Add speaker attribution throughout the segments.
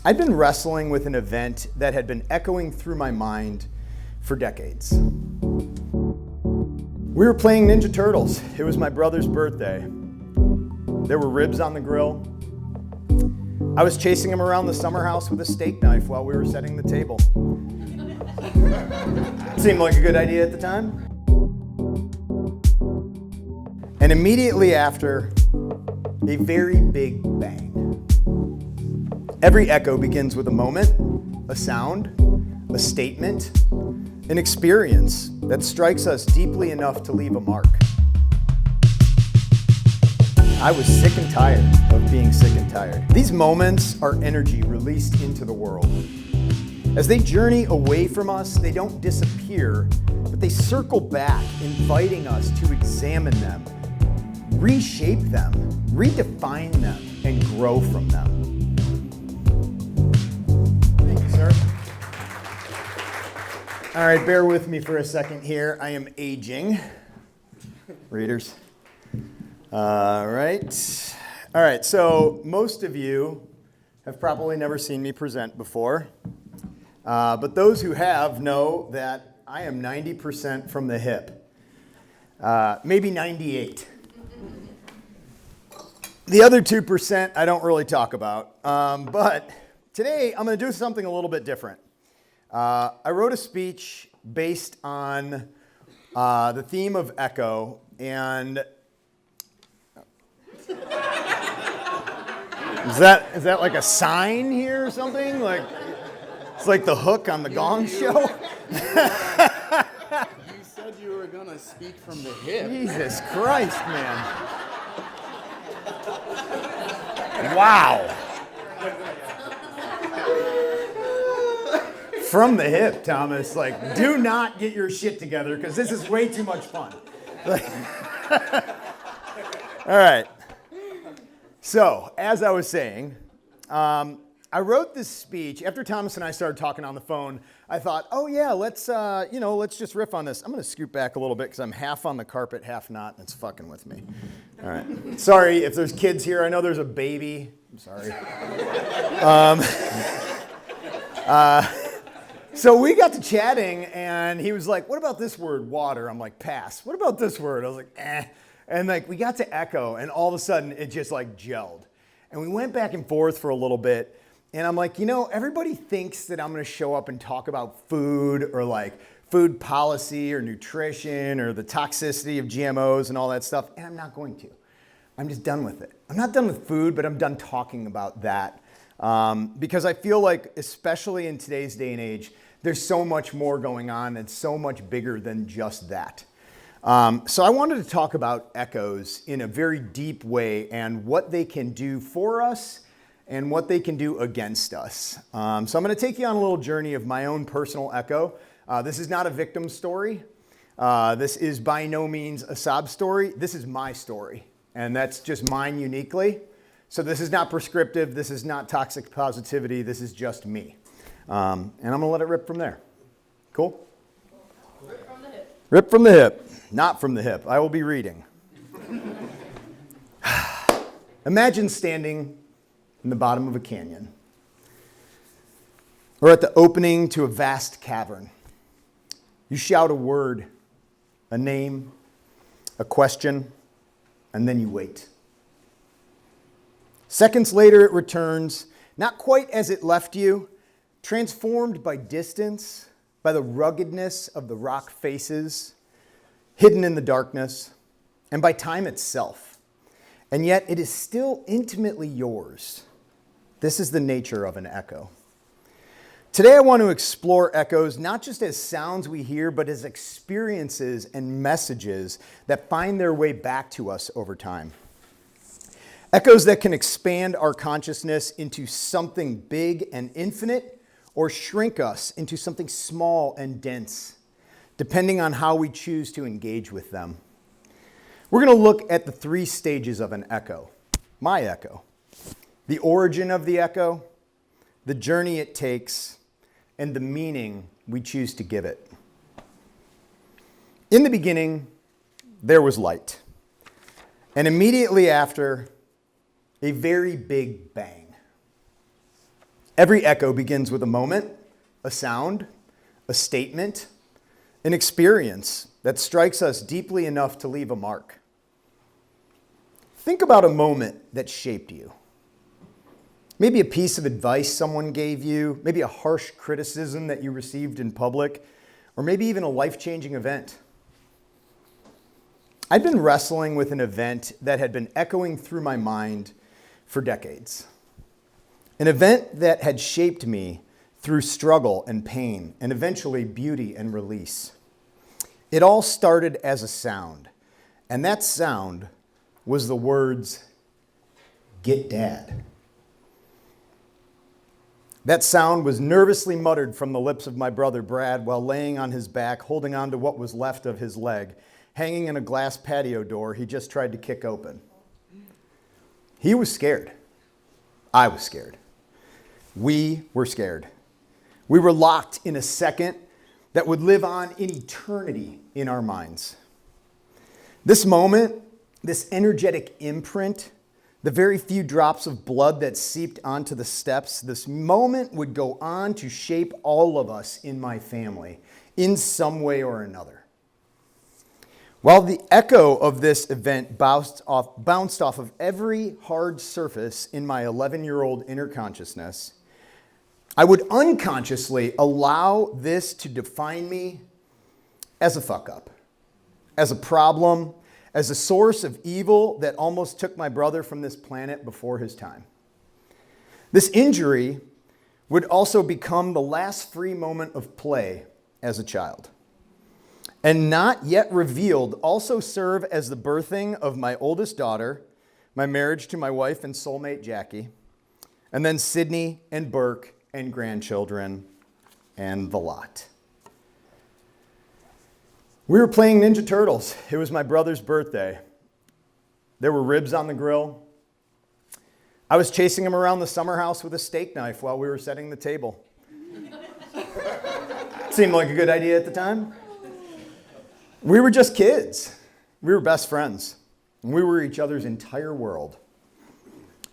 Speaker 1: I'd been wrestling with an event that had been echoing through my mind for decades. We were playing Ninja Turtles. It was my brother's birthday. There were ribs on the grill. I was chasing him around the summer house with a steak knife while we were setting the table. Seemed like a good idea at the time. And immediately after, a very big bang. Every echo begins with a moment, a sound, a statement, an experience that strikes us deeply enough to leave a mark. I was sick and tired of being sick and tired. These moments are energy released into the world. As they journey away from us, they don't disappear, but they circle back, inviting us to examine them, reshape them, redefine them, and grow from them. Thank you, sir. All right, bear with me for a second here. I am aging. Readers. All right, so most of you have probably never seen me present before, but those who have know that I am 90% from the hip, maybe 98. The other 2% I don't really talk about, but today I'm going to do something a little bit different. I wrote a speech based on the theme of echo, and Is that like a sign here or something? Like it's like the hook on the Gong Show?
Speaker 2: You said you were gonna speak from the hip.
Speaker 1: Jesus Christ, man. Wow. From the hip, Thomas. Like, do not get your shit together because this is way too much fun. All right. So, as I was saying, I wrote this speech. After Thomas and I started talking on the phone, I thought, oh yeah, let's just riff on this. I'm going to scoot back a little bit because I'm half on the carpet, half not, and it's fucking with me. All right. Sorry if there's kids here. I know there's a baby. I'm sorry. So we got to chatting, and he was like, what about this word, water? I'm like, pass. What about this word? I was like, eh. And like we got to echo, and all of a sudden it just like gelled. And we went back and forth for a little bit, and I'm like, everybody thinks that I'm gonna show up and talk about food or like food policy or nutrition or the toxicity of GMOs and all that stuff, and I'm not going to. I'm just done with it. I'm not done with food, but I'm done talking about that. Because I feel like, especially in today's day and age, there's so much more going on and so much bigger than just that. So I wanted to talk about echoes in a very deep way and what they can do for us and what they can do against us. So I'm going to take you on a little journey of my own personal echo. This is not a victim story. This is by no means a sob story. This is my story, and that's just mine uniquely. So this is not prescriptive. This is not toxic positivity. This is just me. And I'm going to let it rip from there. Cool?
Speaker 3: Rip from the hip.
Speaker 1: Rip from the hip. Not from the hip. I will be reading. Imagine standing in the bottom of a canyon or at the opening to a vast cavern. You shout a word, a name, a question, and then you wait. Seconds later, it returns, not quite as it left you, transformed by distance, by the ruggedness of the rock faces, hidden in the darkness, and by time itself. And yet it is still intimately yours. This is the nature of an echo. Today I want to explore echoes not just as sounds we hear, but as experiences and messages that find their way back to us over time. Echoes that can expand our consciousness into something big and infinite, or shrink us into something small and dense, depending on how we choose to engage with them. We're going to look at the 3 stages of an echo. My echo, the origin of the echo, the journey it takes, and the meaning we choose to give it. In the beginning, there was light. And immediately after, a very big bang. Every echo begins with a moment, a sound, a statement, an experience that strikes us deeply enough to leave a mark. Think about a moment that shaped you. Maybe a piece of advice someone gave you, maybe a harsh criticism that you received in public, or maybe even a life-changing event. I'd been wrestling with an event that had been echoing through my mind for decades. An event that had shaped me through struggle and pain, and eventually beauty and release. It all started as a sound, and that sound was the words, "Get Dad." That sound was nervously muttered from the lips of my brother Brad while laying on his back, holding on to what was left of his leg, hanging in a glass patio door he just tried to kick open. He was scared. I was scared. We were scared. We were locked in a second that would live on in eternity in our minds. This moment, this energetic imprint, the very few drops of blood that seeped onto the steps, this moment would go on to shape all of us in my family in some way or another. While the echo of this event bounced off of every hard surface in my 11-year-old inner consciousness, I would unconsciously allow this to define me as a fuck up, as a problem, as a source of evil that almost took my brother from this planet before his time. This injury would also become the last free moment of play as a child. And not yet revealed also serve as the birthing of my oldest daughter, my marriage to my wife and soulmate Jackie, and then Sydney and Burke and grandchildren and the lot. We were playing Ninja Turtles. It was my brother's birthday. There were ribs on the grill. I was chasing him around the summer house with a steak knife while we were setting the table. Seemed like a good idea at the time. We were just kids. We were best friends. And we were each other's entire world.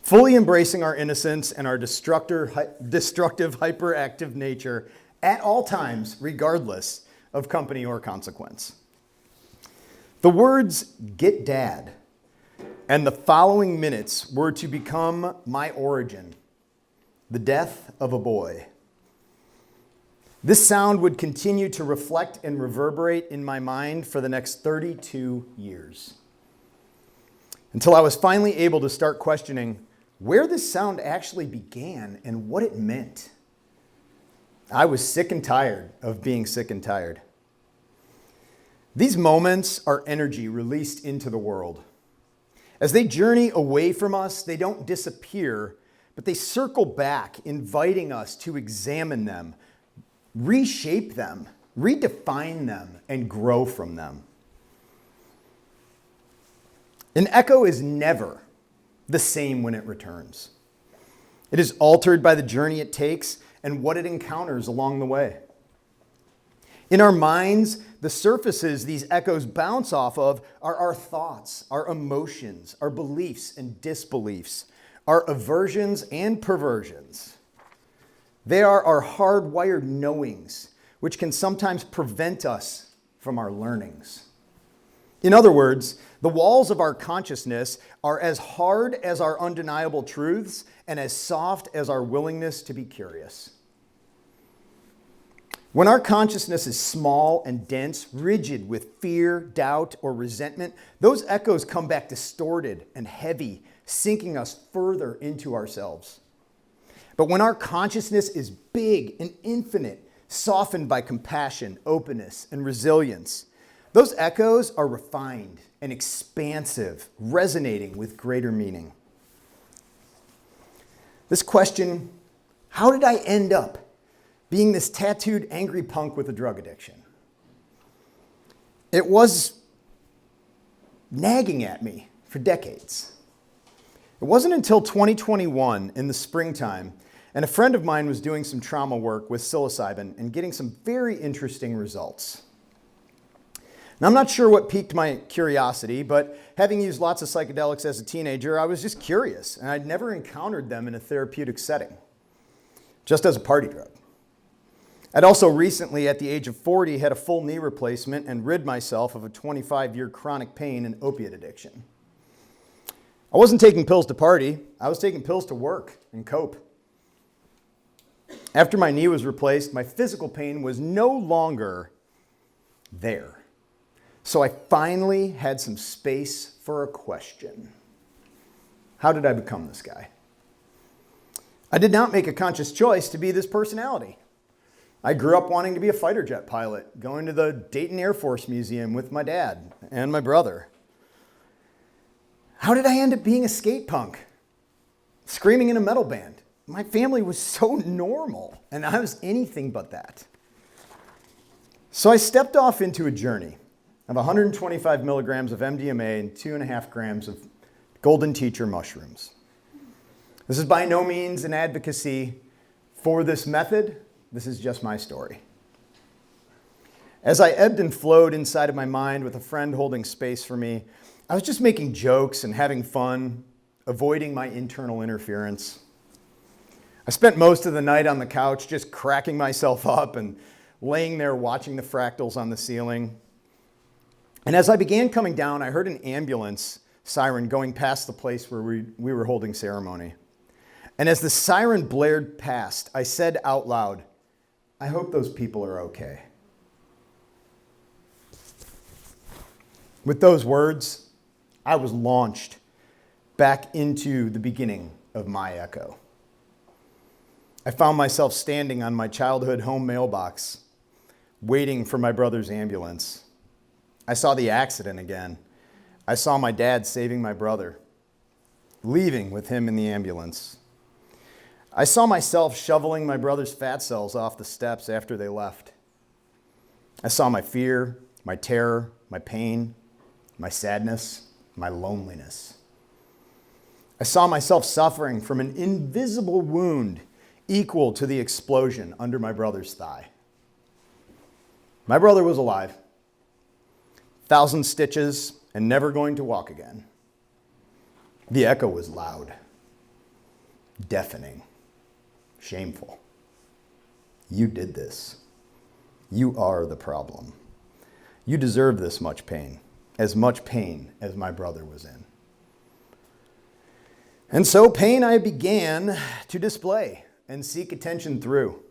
Speaker 1: Fully embracing our innocence and our destructive, hyperactive nature at all times, regardless of company or consequence. The words, "Get Dad," and the following minutes were to become my origin, the death of a boy. This sound would continue to reflect and reverberate in my mind for the next 32 years, until I was finally able to start questioning where this sound actually began and what it meant. I was sick and tired of being sick and tired. These moments are energy released into the world. As they journey away from us, they don't disappear, but they circle back, inviting us to examine them, reshape them, redefine them, and grow from them. An echo is never the same when it returns. It is altered by the journey it takes and what it encounters along the way. In our minds, the surfaces these echoes bounce off of are our thoughts, our emotions, our beliefs and disbeliefs, our aversions and perversions. They are our hardwired knowings, which can sometimes prevent us from our learnings. In other words, the walls of our consciousness are as hard as our undeniable truths and as soft as our willingness to be curious. When our consciousness is small and dense, rigid with fear, doubt, or resentment, those echoes come back distorted and heavy, sinking us further into ourselves. But when our consciousness is big and infinite, softened by compassion, openness, and resilience, those echoes are refined and expansive, resonating with greater meaning. This question, how did I end up being this tattooed angry punk with a drug addiction? It was nagging at me for decades. It wasn't until 2021 in the springtime, and a friend of mine was doing some trauma work with psilocybin and getting some very interesting results. Now, I'm not sure what piqued my curiosity, but having used lots of psychedelics as a teenager, I was just curious, and I'd never encountered them in a therapeutic setting. just as a party drug. I'd also recently, at the age of 40, had a full knee replacement and rid myself of a 25-year chronic pain and opiate addiction. I wasn't taking pills to party. I was taking pills to work and cope. After my knee was replaced, my physical pain was no longer there. So I finally had some space for a question. How did I become this guy? I did not make a conscious choice to be this personality. I grew up wanting to be a fighter jet pilot, going to the Dayton Air Force Museum with my dad and my brother. How did I end up being a skate punk, screaming in a metal band? My family was so normal, and I was anything but that. So I stepped off into a journey of 125 milligrams of MDMA and 2.5 grams of golden teacher mushrooms. This is by no means an advocacy for this method. This is just my story. As I ebbed and flowed inside of my mind with a friend holding space for me, I was just making jokes and having fun, avoiding my internal interference. I spent most of the night on the couch just cracking myself up and laying there watching the fractals on the ceiling. And as I began coming down, I heard an ambulance siren going past the place where we were holding ceremony. And as the siren blared past, I said out loud, "I hope those people are okay." With those words, I was launched back into the beginning of my echo. I found myself standing on my childhood home mailbox, waiting for my brother's ambulance. I saw the accident again. I saw my dad saving my brother, leaving with him in the ambulance. I saw myself shoveling my brother's fat cells off the steps after they left. I saw my fear, my terror, my pain, my sadness, my loneliness. I saw myself suffering from an invisible wound equal to the explosion under my brother's thigh. My brother was alive, 1,000 stitches, and never going to walk again. The echo was loud, deafening, shameful. You did this. You are the problem. You deserve this much pain as my brother was in. And so pain I began to display and seek attention through.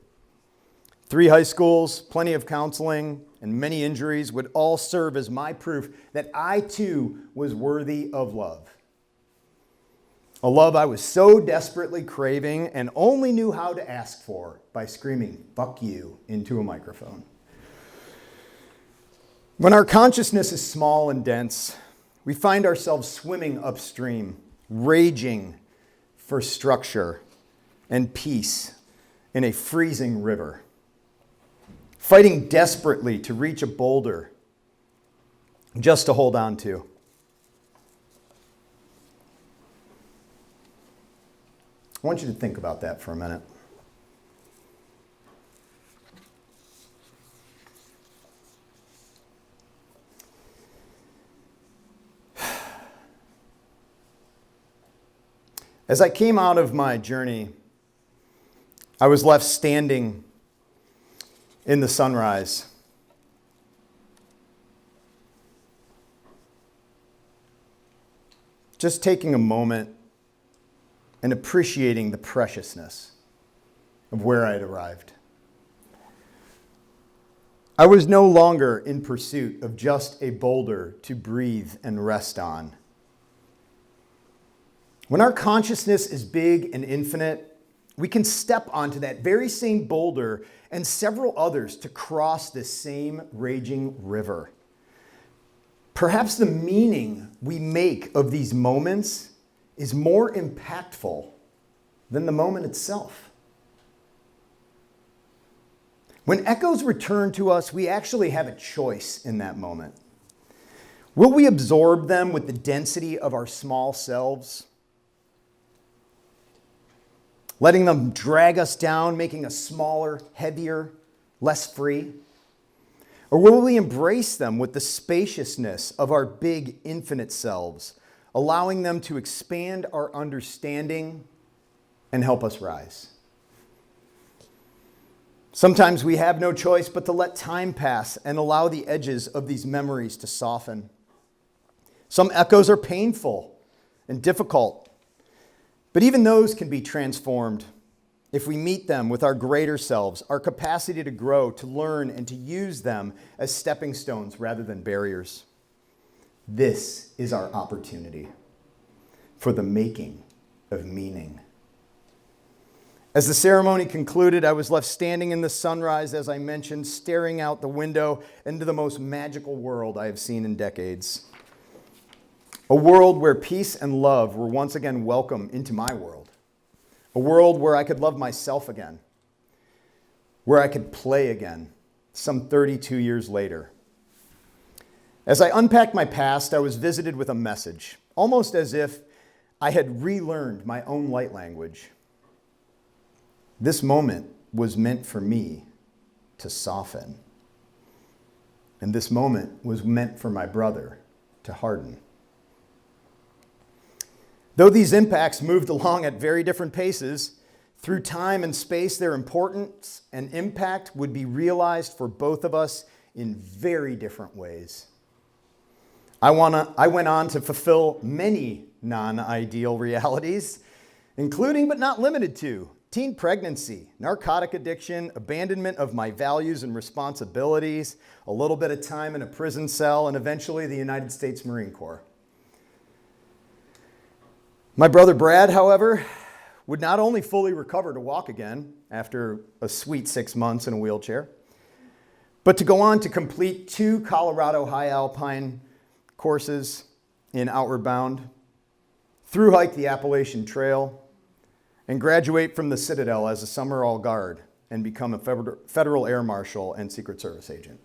Speaker 1: 3 high schools, plenty of counseling, and many injuries would all serve as my proof that I too was worthy of love. A love I was so desperately craving and only knew how to ask for by screaming, "Fuck you," into a microphone. When our consciousness is small and dense, we find ourselves swimming upstream, raging for structure and peace in a freezing river, fighting desperately to reach a boulder just to hold on to. I want you to think about that for a minute. As I came out of my journey, I was left standing in the sunrise. Just taking a moment and appreciating the preciousness of where I had arrived. I was no longer in pursuit of just a boulder to breathe and rest on. When our consciousness is big and infinite, we can step onto that very same boulder and several others to cross this same raging river. Perhaps the meaning we make of these moments is more impactful than the moment itself. When echoes return to us, we actually have a choice in that moment. Will we absorb them with the density of our small selves, letting them drag us down, making us smaller, heavier, less free? Or will we embrace them with the spaciousness of our big, infinite selves, allowing them to expand our understanding and help us rise? Sometimes we have no choice but to let time pass and allow the edges of these memories to soften. Some echoes are painful and difficult, but even those can be transformed if we meet them with our greater selves, our capacity to grow, to learn, and to use them as stepping stones rather than barriers. This is our opportunity for the making of meaning. As the ceremony concluded, I was left standing in the sunrise, as I mentioned, staring out the window into the most magical world I have seen in decades. A world where peace and love were once again welcome into my world. A world where I could love myself again. Where I could play again, some 32 years later. As I unpacked my past, I was visited with a message, almost as if I had relearned my own light language. This moment was meant for me to soften. And this moment was meant for my brother to harden. Though these impacts moved along at very different paces, through time and space, their importance and impact would be realized for both of us in very different ways. I went on to fulfill many non-ideal realities, including but not limited to teen pregnancy, narcotic addiction, abandonment of my values and responsibilities, a little bit of time in a prison cell, and eventually the United States Marine Corps. My brother Brad, however, would not only fully recover to walk again after a sweet 6 months in a wheelchair, but to go on to complete 2 Colorado high alpine courses in Outward Bound, through hike the Appalachian Trail, and graduate from the Citadel as a summer all guard and become a federal air marshal and Secret Service agent.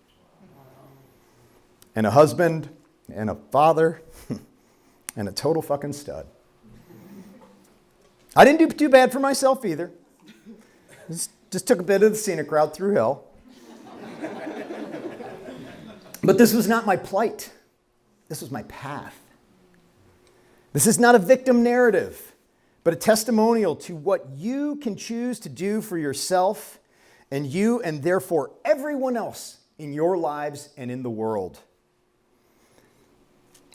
Speaker 1: And a husband and a father and a total fucking stud. I didn't do too bad for myself either. Just took a bit of the scenic route through hell. But this was not my plight. This was my path. This is not a victim narrative, but a testimonial to what you can choose to do for yourself and you and therefore everyone else in your lives and in the world.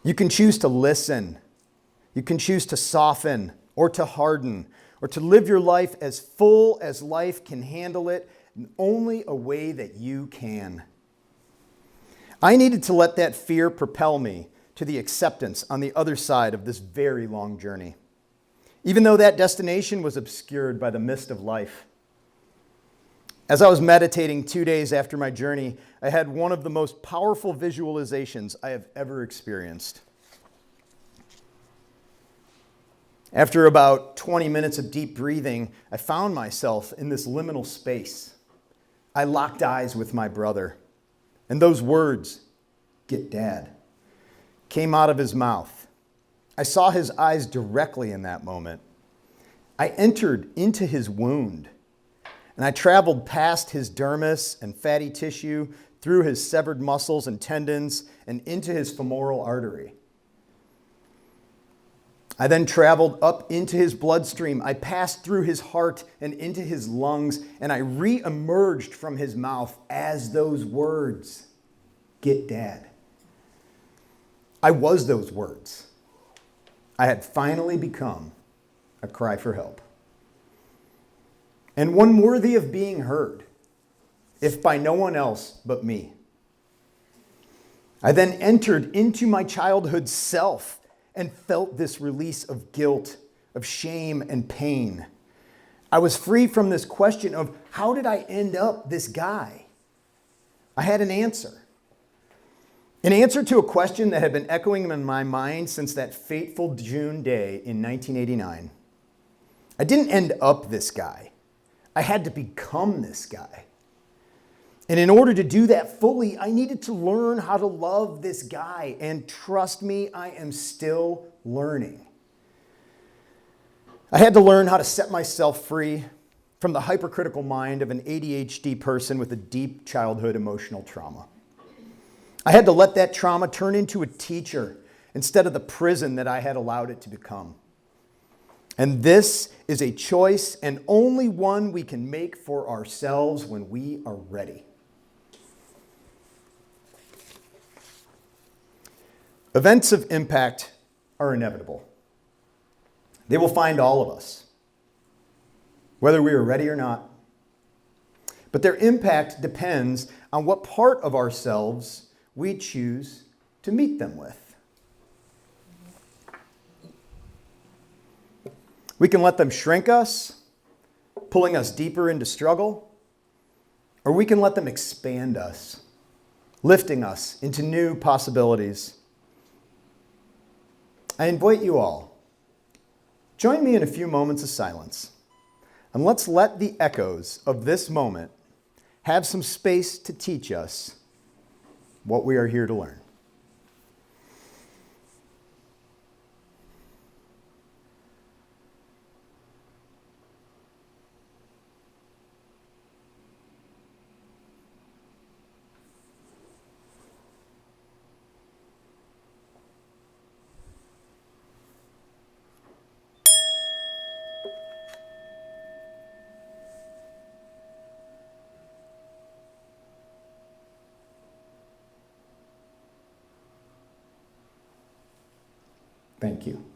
Speaker 1: You can choose to listen. You can choose to soften or to harden or to live your life as full as life can handle it in only a way that you can. I needed to let that fear propel me to the acceptance on the other side of this very long journey, even though that destination was obscured by the mist of life. As I was meditating 2 days after my journey, I had one of the most powerful visualizations I have ever experienced. After about 20 minutes of deep breathing, I found myself in this liminal space. I locked eyes with my brother, and those words, "Get Dad," came out of his mouth. I saw his eyes directly in that moment. I entered into his wound, and I traveled past his dermis and fatty tissue, through his severed muscles and tendons, and into his femoral artery. I then traveled up into his bloodstream. I passed through his heart and into his lungs, and I re-emerged from his mouth as those words, "Get Dad." I was those words. I had finally become a cry for help. And one worthy of being heard, if by no one else but me. I then entered into my childhood self and felt this release of guilt, of shame and pain. I was free from this question of how did I end up this guy? I had an answer. An answer to a question that had been echoing in my mind since that fateful June day in 1989. I didn't end up this guy. I had to become this guy. And in order to do that fully, I needed to learn how to love this guy. And trust me, I am still learning. I had to learn how to set myself free from the hypercritical mind of an ADHD person with a deep childhood emotional trauma. I had to let that trauma turn into a teacher instead of the prison that I had allowed it to become. And this is a choice and only one we can make for ourselves when we are ready. Events of impact are inevitable. They will find all of us, whether we are ready or not. But their impact depends on what part of ourselves we choose to meet them with. We can let them shrink us, pulling us deeper into struggle, or we can let them expand us, lifting us into new possibilities. I invite you all, join me in a few moments of silence, and let's let the echoes of this moment have some space to teach us what we are here to learn. Thank you.